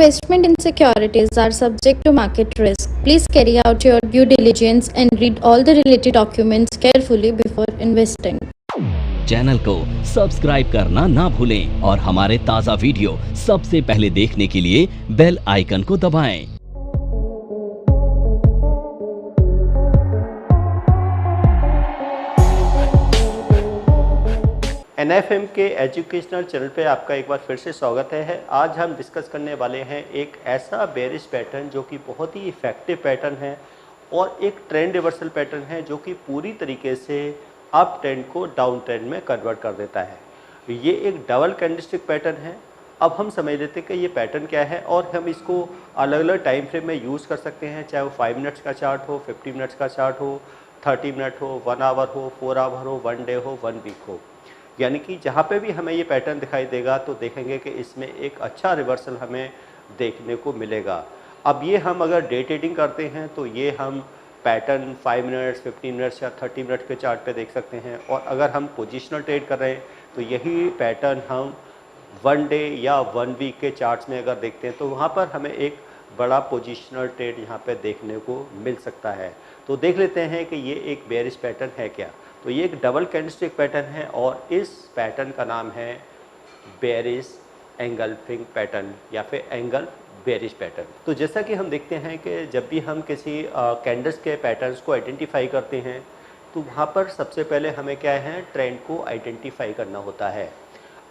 Investment in securities are subject to market risk. Please carry out your due diligence and read all the related documents carefully before investing. Channel को subscribe करना ना भूलें और हमारे ताज़ा video सबसे पहले देखने के लिए बेल आइकन को दबाएं। NFM के एजुकेशनल चैनल पे आपका एक बार फिर से स्वागत है। आज हम डिस्कस करने वाले हैं एक ऐसा बेरिश पैटर्न जो कि बहुत ही इफेक्टिव पैटर्न है और एक ट्रेंड रिवर्सल पैटर्न है जो कि पूरी तरीके से अप ट्रेंड को डाउन ट्रेंड में कन्वर्ट कर देता है। ये एक डबल कैंडलस्टिक पैटर्न है। अब हम समझ लेते हैं कि ये पैटर्न क्या है और हम इसको अलग अलग टाइम फ्रेम में यूज़ कर सकते हैं, चाहे वो 5 मिनट्स का चार्ट हो, 50 मिनट्स का चार्ट हो, 30 मिनट हो, 1 आवर हो, 4 आवर हो, 1 डे हो, 1 वीक हो। यानी कि जहाँ पे भी हमें ये पैटर्न दिखाई देगा तो देखेंगे कि इसमें एक अच्छा रिवर्सल हमें देखने को मिलेगा। अब ये हम अगर डे ट्रेडिंग करते हैं तो ये हम पैटर्न 5 मिनट्स, 15 मिनट्स या 30 मिनट के चार्ट पे देख सकते हैं, और अगर हम पोजिशनल ट्रेड कर रहे हैं तो यही पैटर्न हम 1 डे या 1 वीक के चार्ट्स में अगर देखते हैं तो वहाँ पर हमें एक बड़ा पोजिशनल ट्रेड यहाँ पे देखने को मिल सकता है। तो देख लेते हैं कि ये एक बेरिश पैटर्न है क्या। तो ये एक डबल कैंडलस्टिक पैटर्न है और इस पैटर्न का नाम है बेरिश एंगल्फिंग पैटर्न या फिर एंगल बेरिश पैटर्न। तो जैसा कि हम देखते हैं कि जब भी हम किसी कैंडल्स के पैटर्न्स को आइडेंटिफाई करते हैं तो वहाँ पर सबसे पहले हमें क्या है, ट्रेंड को आइडेंटिफाई करना होता है।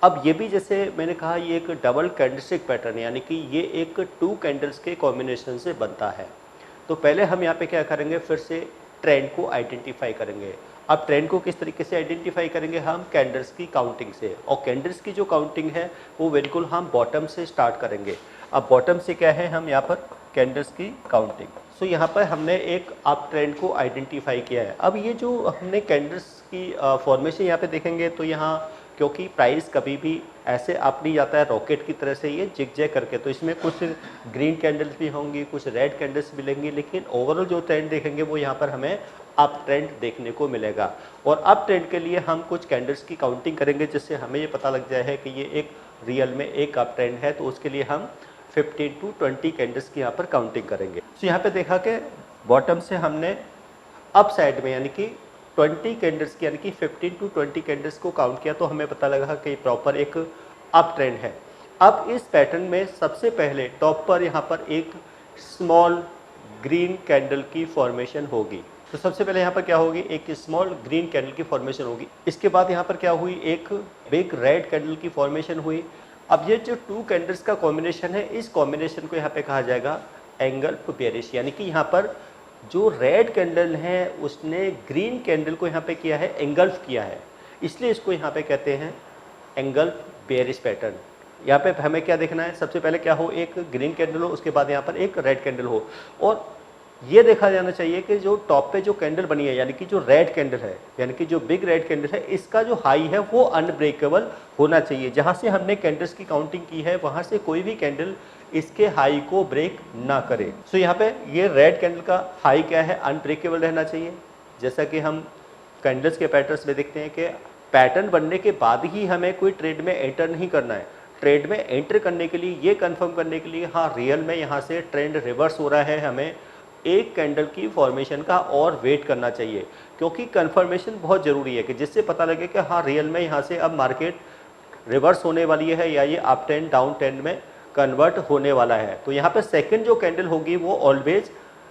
अब ये भी जैसे मैंने कहा ये एक डबल कैंडलस्टिक पैटर्न है, यानी कि ये एक 2 कैंडल्स के कॉम्बिनेशन से बनता है। तो पहले हम यहाँ पे क्या करेंगे, फिर से ट्रेंड को आइडेंटिफाई करेंगे। अब ट्रेंड को किस तरीके से आइडेंटिफाई करेंगे, हम कैंडल्स की काउंटिंग से, और कैंडल्स की जो काउंटिंग है वो बिल्कुल हम बॉटम से स्टार्ट करेंगे। अब बॉटम से क्या है, हम यहाँ पर कैंडल्स की काउंटिंग। सो यहाँ पर हमने एक अप ट्रेंड को आइडेंटिफाई किया है। अब ये जो हमने कैंडल्स की फॉर्मेशन यहाँ पे देखेंगे तो यहाँ क्योंकि प्राइस कभी भी ऐसे अप नहीं जाता है रॉकेट की तरह से, ये जिग-जैग करके, तो इसमें कुछ ग्रीन कैंडल्स भी होंगी, कुछ रेड कैंडल्स मिलेंगी, लेकिन ओवरऑल जो ट्रेंड देखेंगे वो यहाँ पर हमें अप ट्रेंड देखने को मिलेगा। और अप ट्रेंड के लिए हम कुछ कैंडल्स की काउंटिंग करेंगे जिससे हमें ये पता लग जाए है कि ये एक रियल में एक अप ट्रेंड है। तो उसके लिए हम 15 to 20 कैंडल्स की यहाँ पर काउंटिंग करेंगे। तो यहाँ पे देखा कि बॉटम से हमने अप साइड में यानी कि 20 कैंडल्स की, यानी कि 15 to 20 कैंडल्स को काउंट किया तो हमें पता लगा कि प्रॉपर एक अप ट्रेंड है। अब इस पैटर्न में सबसे पहले टॉप पर यहाँ पर एक स्मॉल ग्रीन कैंडल की फॉर्मेशन होगी। तो सबसे पहले यहाँ पर क्या होगी, एक स्मॉल ग्रीन कैंडल की फॉर्मेशन होगी। इसके बाद यहाँ पर क्या हुई, एक बिग रेड कैंडल की फॉर्मेशन हुई। अब ये जो 2 कैंडल्स का कॉम्बिनेशन है, इस कॉम्बिनेशन को यहाँ पे कहा जाएगा एंगल्फ बेरिश, यानी कि यहाँ पर जो रेड कैंडल है उसने ग्रीन कैंडल को यहाँ पे किया है, एंगल्फ किया है, इसलिए इसको यहाँ पे कहते हैं एंगल्फ बेरिश पैटर्न। यहाँ पे हमें क्या देखना है, सबसे पहले क्या हो, एक ग्रीन कैंडल हो, उसके बाद यहाँ पर एक रेड कैंडल हो, और ये देखा जाना चाहिए कि जो टॉप पे जो कैंडल बनी है, यानी कि जो रेड कैंडल है, यानी कि जो बिग रेड कैंडल है, इसका जो हाई है वो अनब्रेकेबल होना चाहिए। जहाँ से हमने कैंडल्स की काउंटिंग की है वहाँ से कोई भी कैंडल इसके हाई को ब्रेक ना करे। सो यहाँ पे ये रेड कैंडल का हाई क्या है, अनब्रेकेबल रहना चाहिए। जैसा कि हम कैंडल्स के पैटर्न्स में देखते हैं कि पैटर्न बनने के बाद ही हमें कोई ट्रेड में एंटर नहीं करना है। ट्रेड में एंटर करने के लिए, ये कंफर्म करने के लिए हाँ रियल में यहाँ से ट्रेंड रिवर्स हो रहा है, हमें एक कैंडल की फॉर्मेशन का और वेट करना चाहिए, क्योंकि कंफर्मेशन बहुत ज़रूरी है कि जिससे पता लगे कि हाँ रियल में यहाँ से अब मार्केट रिवर्स होने वाली है या ये अप ट्रेंड डाउन ट्रेंड में कन्वर्ट होने वाला है। तो यहाँ पे सेकंड जो कैंडल होगी वो ऑलवेज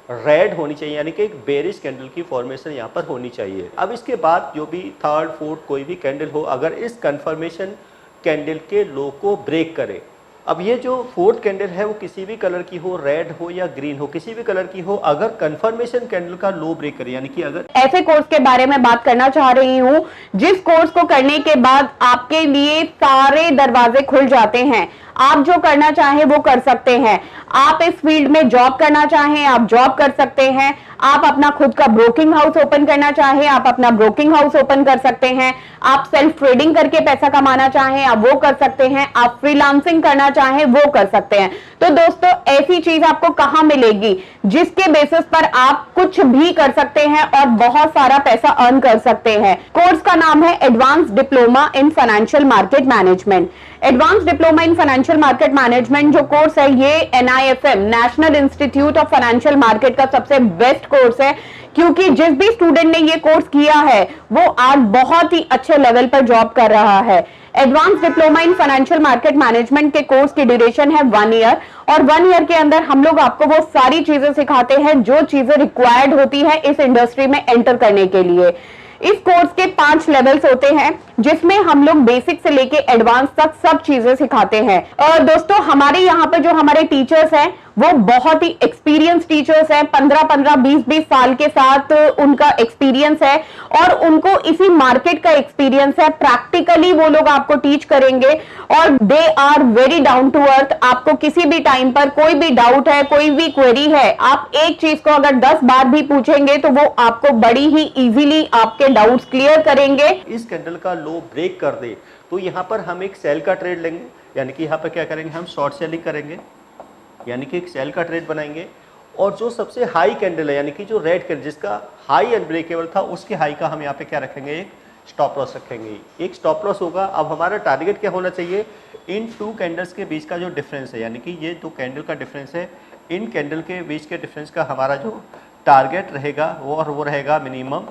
रेड होनी चाहिए, यानी कि एक बेरिश कैंडल की फॉर्मेशन यहाँ पर होनी चाहिए। अब इसके बाद जो भी थर्ड फोर्थ कोई भी कैंडल हो, अगर इस कंफर्मेशन कैंडल के लो को ब्रेक करे, अब ये जो फोर्थ कैंडल है वो किसी भी कलर की हो, रेड हो या ग्रीन हो, किसी भी कलर की हो, अगर कंफर्मेशन कैंडल का लो ब्रेक करे, यानी कि अगर ऐसे कोर्स के बारे में बात करना चाह रही हूँ जिस कोर्स को करने के बाद आपके लिए सारे दरवाजे खुल जाते हैं, आप जो करना चाहें वो कर सकते हैं। आप इस फील्ड में जॉब करना चाहें, आप जॉब कर सकते हैं। आप अपना खुद का ब्रोकिंग हाउस ओपन करना चाहें, आप अपना ब्रोकिंग हाउस ओपन कर सकते हैं। आप सेल्फ ट्रेडिंग करके पैसा कमाना चाहें, आप वो कर सकते हैं। आप फ्रीलांसिंग करना चाहें, वो कर सकते हैं। तो दोस्तों, ऐसी चीज आपको कहां मिलेगी जिसके बेसिस पर आप कुछ भी कर सकते हैं और बहुत सारा पैसा अर्न कर सकते हैं। कोर्स का नाम है advance diploma in financial market management. Advance diploma in financial financial market management जो कोर्स है ये NIFM national institute of financial market का सबसे बेस्ट कोर्स है, क्योंकि जिस भी स्टूडेंट ने ये कोर्स किया है वो आज बहुत ही अच्छे लेवल पर जॉब कर रहा है। Advance diploma in financial market management के कोर्स की ड्यूरेशन है 1 ईयर, और 1 ईयर के अंदर हम लोग आपको वो सारी चीजें सिखाते हैं जो चीजें रिक्वायर्ड होती है इस इंडस्ट्री में एंटर करने के लिए। इस कोर्स के 5 लेवल्स होते हैं जिसमें हम लोग बेसिक से लेके एडवांस तक सब चीजें सिखाते हैं। और दोस्तों हमारे यहाँ पे जो हमारे टीचर्स हैं वो बहुत ही एक्सपीरियंस टीचर्स हैं, 15-15, 20-20 साल के साथ उनका एक्सपीरियंस है और उनको इसी मार्केट का एक्सपीरियंस है। प्रैक्टिकली वो लोग आपको टीच करेंगे और they are very down to earth. आपको किसी भी टाइम पर कोई भी डाउट है, कोई भी क्वेरी है, आप एक चीज को अगर 10 बार भी पूछेंगे तो वो आपको बड़ी ही इजीली आपके डाउट्स क्लियर करेंगे। इस कैंडल का लो ब्रेक कर दे तो यहाँ पर हम एक सेल का ट्रेड लेंगे, यानी कि यहाँ पर क्या करेंगे, हम शॉर्ट सेलिंग करेंगे, यानी कि एक सेल का ट्रेड बनाएंगे। और जो सबसे हाई कैंडल है, यानी कि जो रेड कैंडल जिसका हाई अनब्रेकेबल था, उसके हाई का हम यहाँ पे क्या रखेंगे, एक स्टॉप लॉस रखेंगे। एक स्टॉप लॉस होगा। अब हमारा टारगेट क्या होना चाहिए, इन 2 कैंडल्स के बीच का जो डिफरेंस है, यानी कि ये 2 कैंडल का डिफरेंस है, इन कैंडल के बीच के डिफरेंस का हमारा जो टारगेट रहेगा वो रहेगा मिनिमम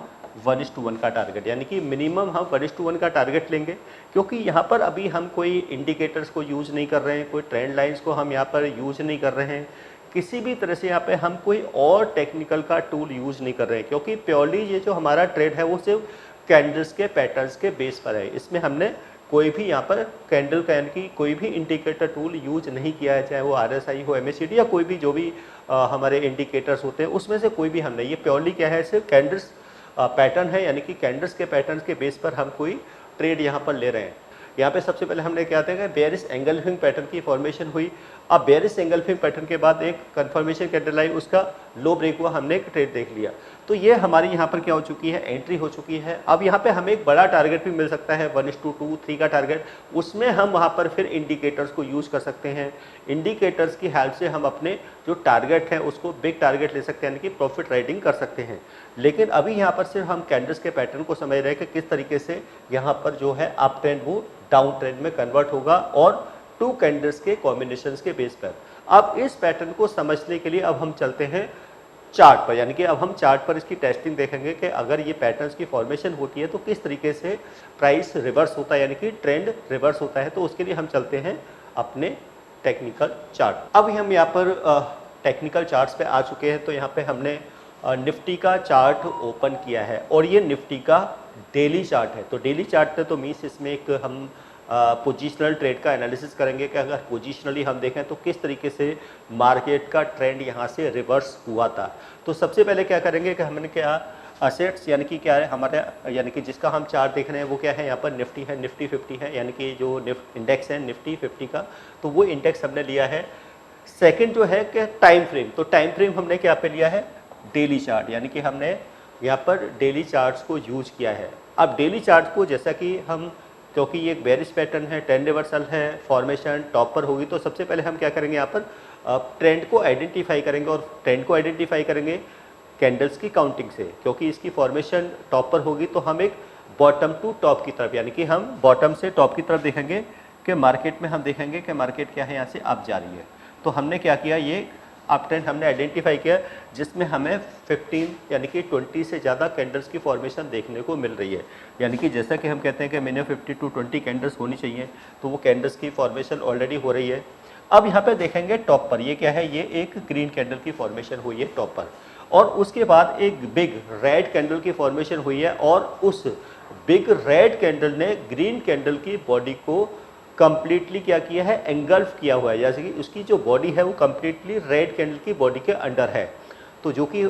1:1 का टारगेट, यानी कि मिनिमम हम 1:1 का टारगेट लेंगे। क्योंकि यहाँ पर अभी हम कोई इंडिकेटर्स को यूज़ नहीं कर रहे हैं, कोई ट्रेंड लाइंस को हम यहाँ पर यूज़ नहीं कर रहे हैं, किसी भी तरह से यहाँ पे हम कोई और टेक्निकल का टूल यूज़ नहीं कर रहे हैं, क्योंकि प्योरली ये जो हमारा ट्रेड है वो सिर्फ कैंडल्स के पैटर्न्स के बेस पर है। इसमें हमने कोई भी यहाँ पर कैंडल का यानी कि कोई भी इंडिकेटर टूल यूज नहीं किया है, चाहे वो RSI हो, MACD या कोई भी जो भी हमारे इंडिकेटर्स होते हैं उसमें से कोई भी हमने, ये प्योरली क्या है, सिर्फ कैंडल्स पैटर्न है, यानी कि कैंडल्स के पैटर्न्स के बेस पर हम कोई ट्रेड यहाँ पर ले रहे हैं। यहाँ पे सबसे पहले हमने क्या था, बेयरिश एंगल्फिंग पैटर्न की फॉर्मेशन हुई। अब बेयरिश एंगल्फिंग पैटर्न के बाद एक कंफर्मेशन कैंडल आई, उसका लो ब्रेक हुआ, हमने एक ट्रेड देख लिया। तो ये हमारी यहाँ पर क्या हो चुकी है, एंट्री हो चुकी है। अब यहाँ पे हमें एक बड़ा टारगेट भी मिल सकता है, 1:2, 3 का टारगेट। उसमें हम वहाँ पर फिर इंडिकेटर्स को यूज़ कर सकते हैं। इंडिकेटर्स की हेल्प से हम अपने जो टारगेट है उसको बिग टारगेट ले सकते हैं, यानी कि प्रॉफिट राइडिंग कर सकते हैं। लेकिन अभी यहाँ पर सिर्फ हम कैंडल्स के पैटर्न को समझ रहे हैं कि किस तरीके से यहाँ पर जो है अप ट्रेंड वो डाउन ट्रेंड में कन्वर्ट होगा, और 2 कैंडल्स के कॉम्बिनेशंस के बेस पर। अब इस पैटर्न को समझने के लिए अब हम चलते हैं चार्ट पर, यानी कि अब हम चार्ट पर इसकी टेस्टिंग देखेंगे कि अगर ये पैटर्न्स की फॉर्मेशन होती है तो किस तरीके से प्राइस रिवर्स होता है, यानी कि ट्रेंड रिवर्स होता है। तो उसके लिए हम चलते हैं अपने टेक्निकल चार्ट। अब हम यहाँ पर टेक्निकल चार्ट्स पे आ चुके हैं। तो यहाँ पे हमने निफ्टी का चार्ट ओपन किया है और ये निफ्टी का डेली चार्ट है। तो डेली चार्ट तो मीन्स इसमें एक हम पोजिशनल ट्रेड का एनालिसिस करेंगे कि अगर पोजिशनली हम देखें तो किस तरीके से मार्केट का ट्रेंड यहाँ से रिवर्स हुआ था। तो सबसे पहले क्या करेंगे कि हमने क्या असेट्स, यानी कि क्या है हमारे, यानी कि जिसका हम चार्ट देख रहे हैं वो क्या है, यहाँ पर निफ्टी है, निफ्टी 50 है, यानी कि जो इंडेक्स है निफ्टी 50 का, तो वो इंडेक्स हमने लिया है। सेकेंड जो है कि टाइम फ्रेम, तो टाइम फ्रेम हमने क्या पे लिया है, डेली चार्ट, यानी कि हमने यहाँ पर डेली चार्ट्स को यूज किया है। अब डेली चार्ट को जैसा कि हम, क्योंकि ये एक बेरिश पैटर्न है, ट्रेंड रिवर्सल है, फॉर्मेशन टॉप पर होगी, तो सबसे पहले हम क्या करेंगे, यहाँ पर ट्रेंड को आइडेंटिफाई करेंगे। और ट्रेंड को आइडेंटिफाई करेंगे कैंडल्स की काउंटिंग से, क्योंकि इसकी फॉर्मेशन टॉप पर होगी तो हम एक बॉटम टू टॉप की तरफ, यानी कि हम बॉटम से टॉप की तरफ देखेंगे कि मार्केट में हम देखेंगे कि मार्केट क्या है, यहाँ से अप जा रही है। तो हमने क्या किया, ये अप ट्रेंड हमने आइडेंटिफाई किया जिसमें हमें 15 यानी कि 20 से ज़्यादा कैंडल्स की फॉर्मेशन देखने को मिल रही है। यानी कि जैसा कि हम कहते हैं कि मिनिमम 50 to 20 कैंडल्स होनी चाहिए, तो वो कैंडल्स की फॉर्मेशन ऑलरेडी हो रही है। अब यहाँ पे देखेंगे टॉप पर, ये क्या है, ये एक ग्रीन कैंडल की फॉर्मेशन हुई है टॉप पर, और उसके बाद एक बिग रेड कैंडल की फॉर्मेशन हुई है, और उस बिग रेड कैंडल ने ग्रीन कैंडल की बॉडी को कंप्लीटली क्या किया है, एंगल्फ किया हुआ है, जैसे कि उसकी जो बॉडी है वो कंप्लीटली रेड कैंडल की बॉडी के अंडर है। तो जो कि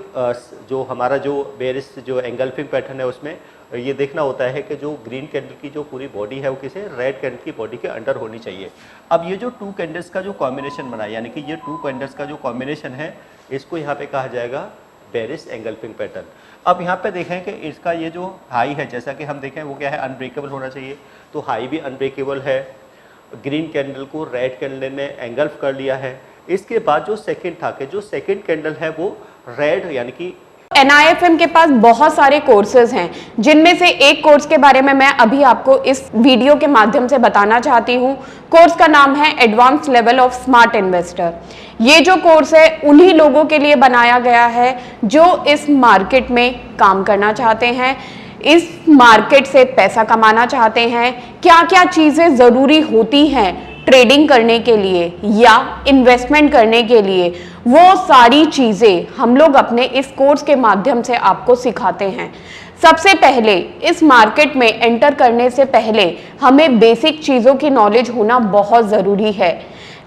जो हमारा जो बेरिश जो एंगल्फिंग पैटर्न है उसमें ये देखना होता है कि जो ग्रीन कैंडल की जो पूरी बॉडी है वो किसी रेड कैंडल की बॉडी के अंडर होनी चाहिए। अब ये जो 2 कैंडल्स का जो कॉम्बिनेशन बना है, यानी कि ये 2 कैंडल्स का जो कॉम्बिनेशन है, इसको यहाँ पे कहा जाएगा बेरिश एंगल्फिंग पैटर्न। अब यहाँ पे देखें कि इसका ये जो हाई है, जैसा कि हम देखें वो क्या है, अनब्रेकेबल होना चाहिए, तो हाई भी अनब्रेकेबल है। ग्रीन कैंडल को रेड कैंडल ने एंगल्फ कर लिया है। इसके बाद जो सेकंड था कि जो सेकंड कैंडल है वो रेड, यानी कि NIFM के पास बहुत सारे कोर्सेज हैं, जिनमें से एक कोर्स के बारे में मैं अभी आपको इस वीडियो के माध्यम से बताना चाहती हूँ। कोर्स का नाम है advance level of smart investor. ये जो कोर्स है उन्हीं लोगों के लिए बनाया गया है जो इस मार्केट में काम करना चाहते हैं, इस मार्केट से पैसा कमाना चाहते हैं। क्या क्या चीजें जरूरी होती हैं ट्रेडिंग करने के लिए या इन्वेस्टमेंट करने के लिए, वो सारी चीजें हम लोग अपने इस कोर्स के माध्यम से आपको सिखाते हैं। सबसे पहले इस मार्केट में एंटर करने से पहले हमें बेसिक चीजों की नॉलेज होना बहुत जरूरी है।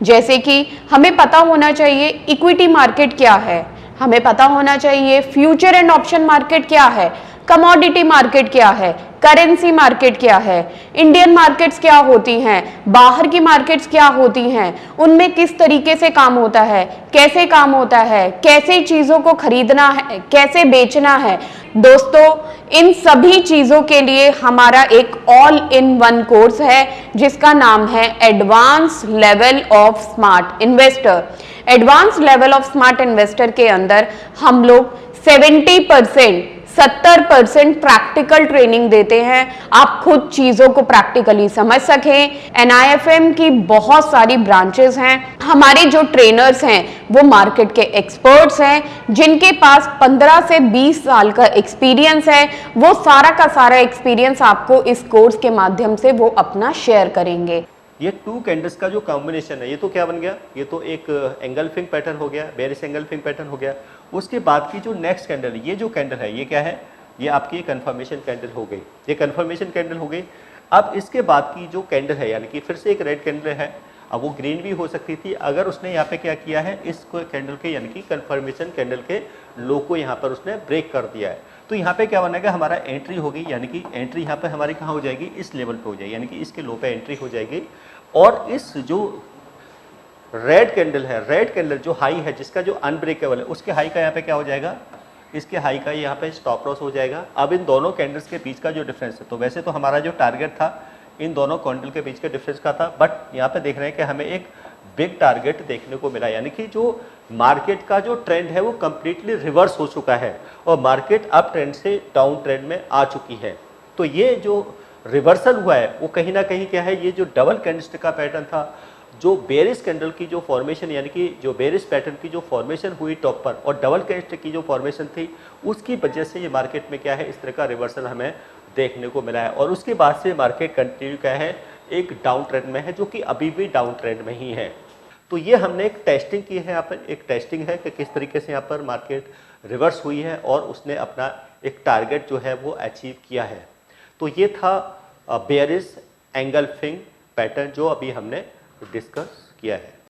जैसे कि हमें पता होना चाहिए इक्विटी मार्केट क्या है, हमें पता होना चाहिए फ्यूचर एंड ऑप्शन मार्केट क्या है, कमोडिटी मार्केट क्या है, करेंसी मार्केट क्या है, इंडियन मार्केट्स क्या होती हैं, बाहर की मार्केट्स क्या होती हैं, उनमें किस तरीके से काम होता है, कैसे काम होता है, कैसे चीजों को खरीदना है, कैसे बेचना है। दोस्तों, इन सभी चीजों के लिए हमारा एक ऑल इन वन कोर्स है जिसका नाम है advance level of smart investor. Advance level of smart investor के अंदर हम लोग 70% प्रैक्टिकल ट्रेनिंग देते हैं, आप खुद चीजों को प्रैक्टिकली समझ सकें। NIFM की बहुत सारी ब्रांचेस हैं। हमारे जो ट्रेनर्स हैं वो मार्केट के एक्सपर्ट्स हैं, जिनके पास 15 से 20 साल का एक्सपीरियंस है। वो सारा का सारा एक्सपीरियंस आपको इस कोर्स के माध्यम से वो अपना शेयर करेंगे। ये 2 कैंडल्स का जो कॉम्बिनेशन है, ये तो क्या बन गया, ये तो एक एंगल्फिंग पैटर्न हो गया, बेरिश एंगल्फिंग पैटर्न हो गया। उसके बाद की जो नेक्स्ट कैंडल, ये जो कैंडल है ये क्या है, ये आपकी कंफर्मेशन कैंडल हो गई, ये कंफर्मेशन कैंडल हो गई। अब इसके बाद की जो कैंडल है, यानी कि फिर से एक रेड कैंडल है, अब वो ग्रीन भी हो सकती थी अगर उसने यहाँ पे क्या किया है, इस कैंडल के यानी कि कंफर्मेशन कैंडल के लो को यहाँ पर उसने ब्रेक कर दिया है। तो यहाँ पे क्या बनेगा, हमारा एंट्री होगी, यानी कि एंट्री यहाँ पे हमारी कहाँ हो जाएगी, इस लेवल पे हो जाएगी, यानी कि इसके लो पे एंट्री हो जाएगी। और इस जो रेड कैंडल है, रेड कैंडल जो हाई है, जिसका जो अनब्रेकेबल है, उसके हाई का यहाँ पे क्या हो जाएगा, इसके हाई का यहाँ पे स्टॉप लॉस हो जाएगा। अब इन दोनों कैंडल्स के बीच का जो डिफरेंस है, तो वैसे तो हमारा जो टारगेट था इन दोनों कैंडल के बीच के डिफरेंस का था, बट यहाँ पे देख रहे हैं कि हमें एक बिग टारगेट देखने को मिला, यानी कि जो मार्केट का जो ट्रेंड है वो कंप्लीटली रिवर्स हो चुका है और मार्केट अप ट्रेंड से डाउन ट्रेंड में आ चुकी है। तो ये जो रिवर्सल हुआ है वो कहीं ना कहीं क्या है, ये जो डबल कैंडलस्टिक का पैटर्न था, जो बेरिश कैंडल की जो फॉर्मेशन, यानी कि जो बेरिश पैटर्न की जो फॉर्मेशन हुई टॉप पर और डबल कैंडलस्टिक की जो फॉर्मेशन थी, उसकी वजह से ये मार्केट में क्या है, इस तरह का रिवर्सल हमें देखने को मिला है। और उसके बाद से मार्केट कंटिन्यू क्या है, एक डाउन ट्रेंड में है, जो कि अभी भी डाउन ट्रेंड में ही है। तो ये हमने एक टेस्टिंग की है, यहाँ पर एक टेस्टिंग है कि किस तरीके से यहाँ पर मार्केट रिवर्स हुई है और उसने अपना एक टारगेट जो है वो अचीव किया है। तो ये था बेरिश एंगल्फिंग पैटर्न जो अभी हमने डिस्कस किया है।